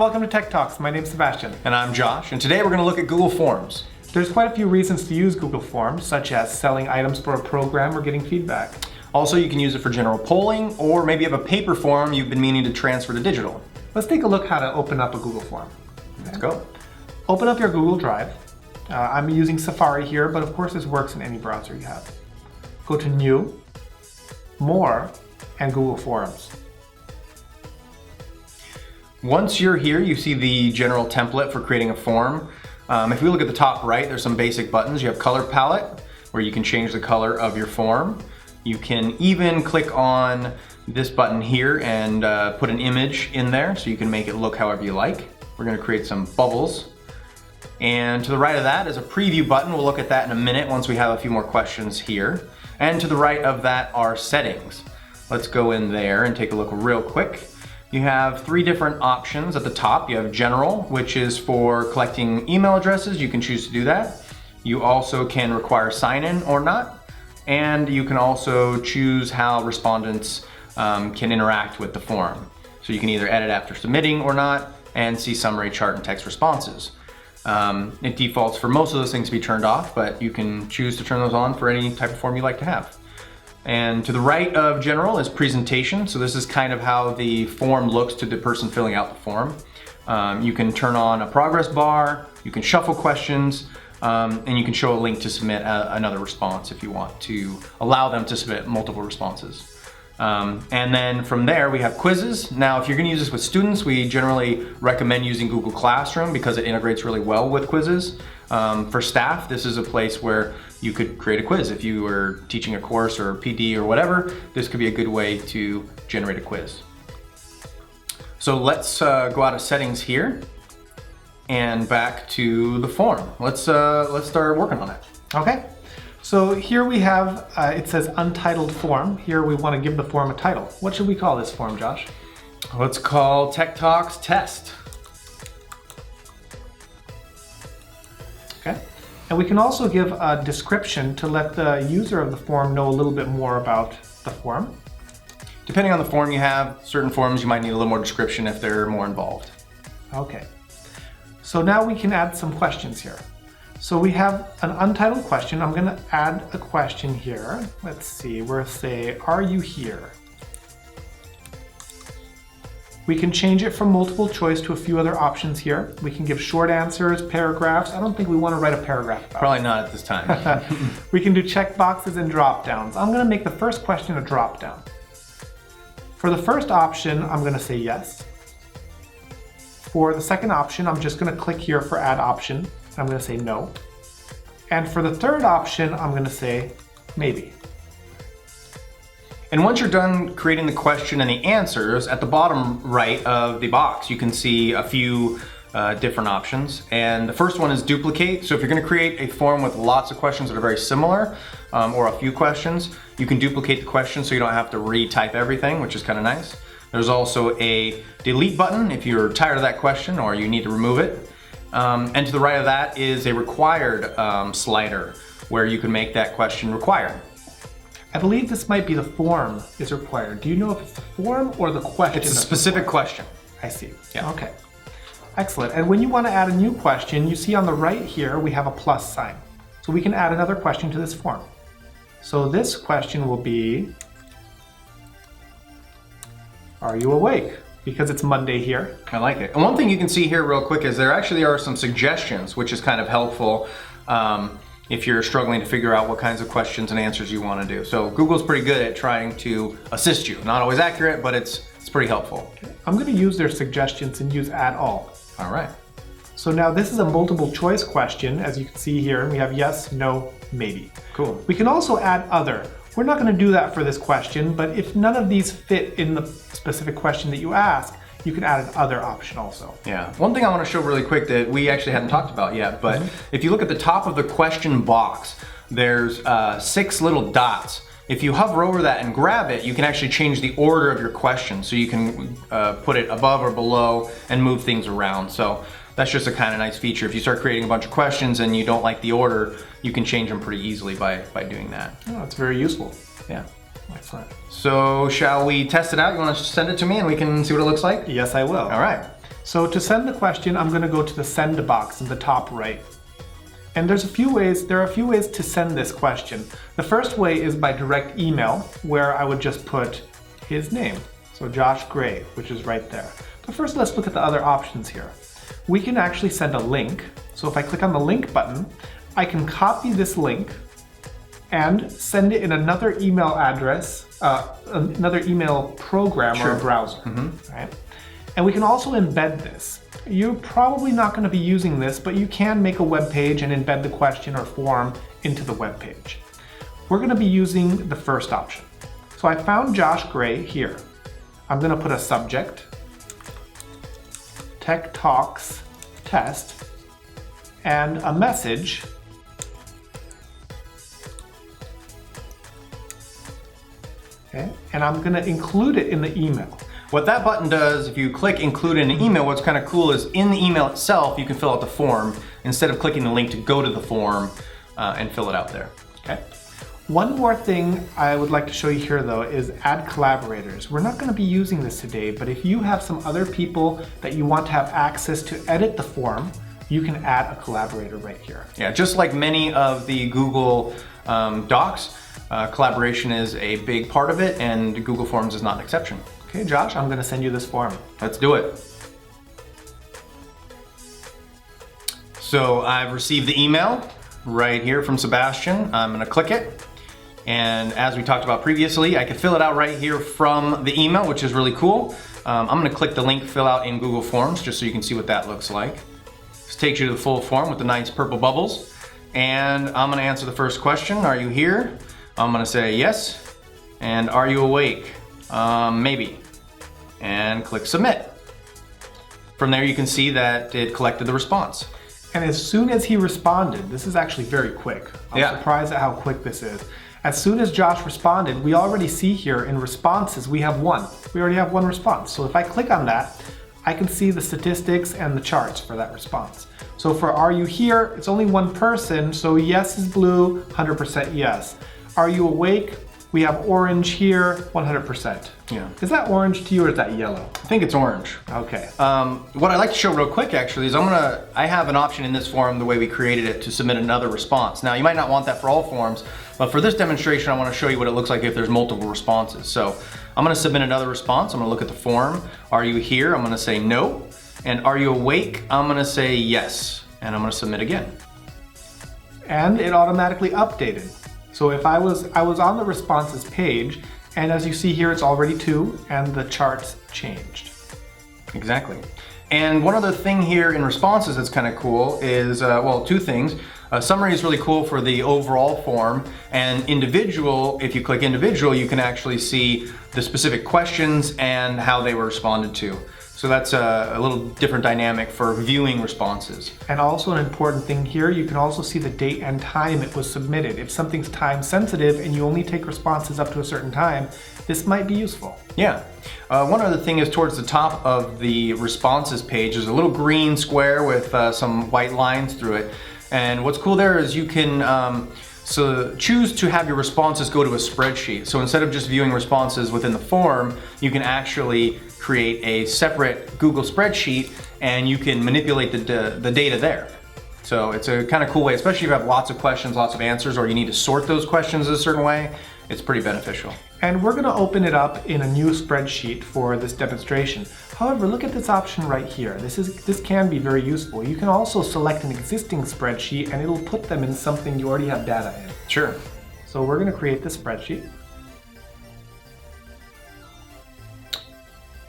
welcome to Tech Talks. My name's Sebastian. And I'm Josh, and today we're going to look at Google Forms. There's quite a few reasons to use Google Forms, such as selling items for a program or getting feedback. Also, you can use it for general polling, or maybe you have a paper form you've been meaning to transfer to digital. Let's take a look how to open up a Google Form. Let's go. Open up your Google Drive. I'm using Safari here, but of course this works in any browser you have. Go to New, More, and Google Forms. Once you're here, you see the general template for creating a form. If we look at the top right, there's some basic buttons. You have color palette, where you can change the color of your form. You can even click on this button here and put an image in there, so you can make it look however you like. We're going to create some bubbles. And to the right of that is a preview button. We'll look at that in a minute once we have a few more questions here. And to the right of that are settings. Let's go in there and take a look real quick. You have three different options at the top. You have general, which is for collecting email addresses. You can choose to do that. You also can require sign-in or not. And you can also choose how respondents can interact with the form. So you can either edit after submitting or not, and see summary, chart, and text responses. It defaults for most of those things to be turned off, but you can choose to turn those on for any type of form you like to have. And to the right of general is presentation. So this is kind of how the form looks to the person filling out the form. You can turn on a progress bar, you can shuffle questions, and you can show a link to submit another response if you want to allow them to submit multiple responses. And then from there we have quizzes. Now if you're going to use this with students, we generally recommend using Google Classroom because it integrates really well with quizzes. For staff, this is a place where you could create a quiz. If you were teaching a course or PD or whatever, this could be a good way to generate a quiz. So let's go out of settings here and back to the form. Let's start working on it. Okay. So here we have, it says untitled form. Here we want to give the form a title. What should we call this form, Josh? Let's call Tech Talks Test. Okay. And we can also give a description to let the user of the form know a little bit more about the form. Depending on the form you have, certain forms you might need a little more description if they're more involved. Okay. So now we can add some questions here. So we have an untitled question. I'm going to add a question here. Let's see, we'll say, are you here? We can change it from multiple choice to a few other options here. We can give short answers, paragraphs. I don't think we want to write a paragraph about Probably not at this time. We can do check boxes and drop downs. I'm going to make the first question a drop down. For the first option, I'm going to say yes. For the second option, I'm just going to click here for add option. I'm going to say no. And for the third option, I'm going to say maybe. And once you're done creating the question and the answers, at the bottom right of the box, you can see a few different options. And the first one is duplicate. So if you're going to create a form with lots of questions that are very similar, or a few questions, you can duplicate the question so you don't have to retype everything, which is kind of nice. There's also a delete button if you're tired of that question or you need to remove it. And to the right of that is a required slider where you can make that question required. I believe this might be the form is required. Do you know if it's the form or the question? It's a specific question. I see. Yeah. Okay. Excellent. And when you want to add a new question, you see on the right here, we have a plus sign. So we can add another question to this form. So this question will be, are you awake? Because it's Monday here. I like it. And one thing you can see here real quick is there actually are some suggestions, which is kind of helpful if you're struggling to figure out what kinds of questions and answers you want to do. So Google's pretty good at trying to assist you. Not always accurate, but it's pretty helpful. Okay. I'm going to use their suggestions and use add all. All right. So now this is a multiple choice question, as you can see here, and we have yes, no, maybe. Cool. We can also add other. We're not going to do that for this question, but if none of these fit in the specific question that you ask, you can add an other option also. Yeah. One thing I want to show really quick that we actually hadn't talked about yet, but if you look at the top of the question box, there's 6 little dots. If you hover over that and grab it, you can actually change the order of your question. So you can put it above or below and move things around. So that's just a kind of nice feature. If you start creating a bunch of questions and you don't like the order, you can change them pretty easily by doing that. Oh, that's very useful. Yeah. Excellent. So shall we test it out? You want to send it to me and we can see what it looks like? Yes, I will. All right. So to send the question, I'm going to go to the send box in the top right. And there are a few ways to send this question. The first way is by direct email, where I would just put his name. So Josh Gray, which is right there. But first, let's look at the other options here. We can actually send a link. So if I click on the link button, I can copy this link and send it in another email address, another email program or a browser, right? And we can also embed this. You're probably not going to be using this, but you can make a web page and embed the question or form into the web page. We're going to be using the first option. So I found Josh Gray here. I'm going to put a subject, Tech Talks Test, and a message. Okay, and I'm going to include it in the email. What that button does, if you click include in an email, what's kind of cool is in the email itself, you can fill out the form instead of clicking the link to go to the form and fill it out there. Okay. One more thing I would like to show you here though is add collaborators. We're not going to be using this today, but if you have some other people that you want to have access to edit the form, you can add a collaborator right here. Yeah, just like many of the Google Docs, collaboration is a big part of it, and Google Forms is not an exception. Okay, Josh, I'm going to send you this form. Let's do it. So I've received the email right here from Sebastian. I'm going to click it. And as we talked about previously, I can fill it out right here from the email, which is really cool. I'm going to click the link fill out in Google Forms just so you can see what that looks like. This takes you to the full form with the nice purple bubbles. And I'm going to answer the first question. Are you here? I'm going to say yes. And are you awake? Maybe. And click submit. From there you can see that it collected the response. And as soon as he responded, this is actually very quick. I'm surprised at how quick this is. As soon as Josh responded, we already see here in responses, we have one. We already have one response. So if I click on that, I can see the statistics and the charts for that response. So for are you here, it's only one person, so yes is blue, 100% yes. Are you awake? We have orange here, 100%. Yeah. Is that orange to you or is that yellow? I think it's orange. Okay. What I'd like to show real quick actually is I have an option in this form, the way we created it, to submit another response. Now you might not want that for all forms, but for this demonstration I want to show you what it looks like if there's multiple responses. So I'm going to submit another response. I'm going to look at the form. Are you here? I'm going to say no. And are you awake? I'm going to say yes. And I'm going to submit again. And it automatically updated. So if I was on the responses page, and as you see here, it's already 2, and the charts changed. Exactly. And one other thing here in responses that's kind of cool is, well, 2 things. Summary is really cool for the overall form, and individual, if you click individual, you can actually see the specific questions and how they were responded to. So that's a little different dynamic for viewing responses. And also an important thing here, you can also see the date and time it was submitted. If something's time sensitive and you only take responses up to a certain time, this might be useful. Yeah. One other thing is towards the top of the responses page, there's a little green square with some white lines through it. And what's cool there is you can choose to have your responses go to a spreadsheet. So instead of just viewing responses within the form, you can actually create a separate Google spreadsheet and you can manipulate the data there. So it's a kind of cool way, especially if you have lots of questions, lots of answers, or you need to sort those questions a certain way. It's pretty beneficial. And we're going to open it up in a new spreadsheet for this demonstration. However, look at this option right here. This can be very useful. You can also select an existing spreadsheet and it'll put them in something you already have data in. Sure. So we're going to create this spreadsheet.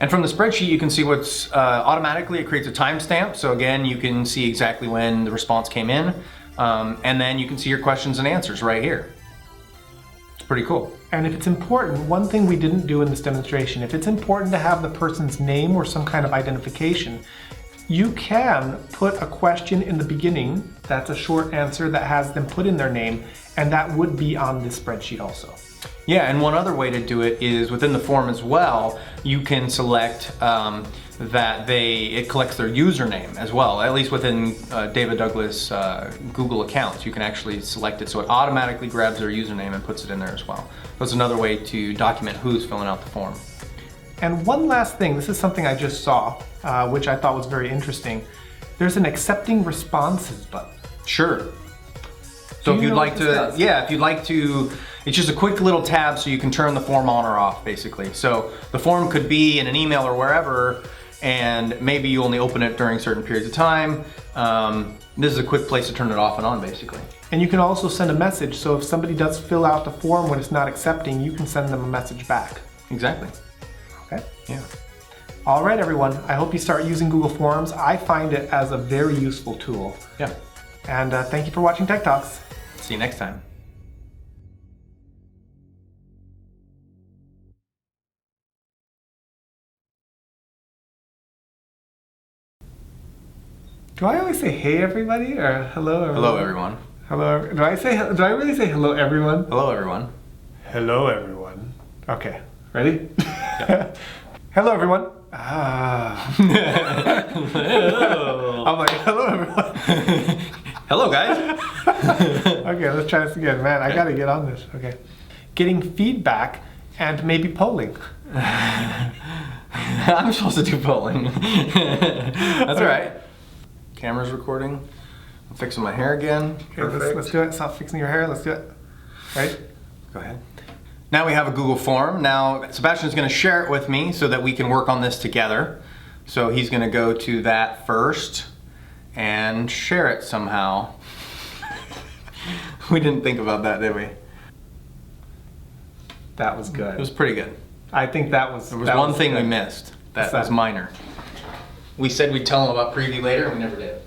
And from the spreadsheet, you can see what's automatically, it creates a timestamp. So again, you can see exactly when the response came in. And then you can see your questions and answers right here. It's pretty cool. And if it's important, one thing we didn't do in this demonstration, if it's important to have the person's name or some kind of identification, you can put a question in the beginning that's a short answer that has them put in their name, and that would be on this spreadsheet also. Yeah, and one other way to do it is within the form as well, you can select that it collects their username as well, at least within David Douglas Google accounts. You can actually select it so it automatically grabs their username and puts it in there as well. So it's another way to document who's filling out the form. And one last thing, this is something I just saw, which I thought was very interesting. There's an accepting responses button. Sure. So if you you'd know like what to, this does? yeah, if you'd like to, it's just a quick little tab so you can turn the form on or off, basically. So the form could be in an email or wherever, and maybe you only open it during certain periods of time. This is a quick place to turn it off and on, basically. And you can also send a message, so if somebody does fill out the form when it's not accepting, you can send them a message back. Exactly. Okay? Yeah. All right, everyone. I hope you start using Google Forms. I find it as a very useful tool. Yeah. And thank you for watching Tech Talks. See you next time. Do I always say hey everybody or hello everyone? Hello, everyone. Hello. Do I really say hello everyone? Hello, everyone. Hello everyone. Okay. Ready? Hello everyone. Ah. I'm like, hello everyone. Hello, guys. Okay, let's try this again. Man, I gotta get on this. Okay. Getting feedback and maybe polling. I'm supposed to do polling. That's all right. Camera's recording. I'm fixing my hair again. Okay, let's do it. Stop fixing your hair. Let's do it. Right? Go ahead. Now we have a Google form. Now Sebastian's going to share it with me so that we can work on this together. So he's going to go to that first and share it somehow. We didn't think about that, did we? That was good. It was pretty good. I think that was. There was one thing we missed. That What's was that? minor. We said we'd tell him about preview later, and we never did.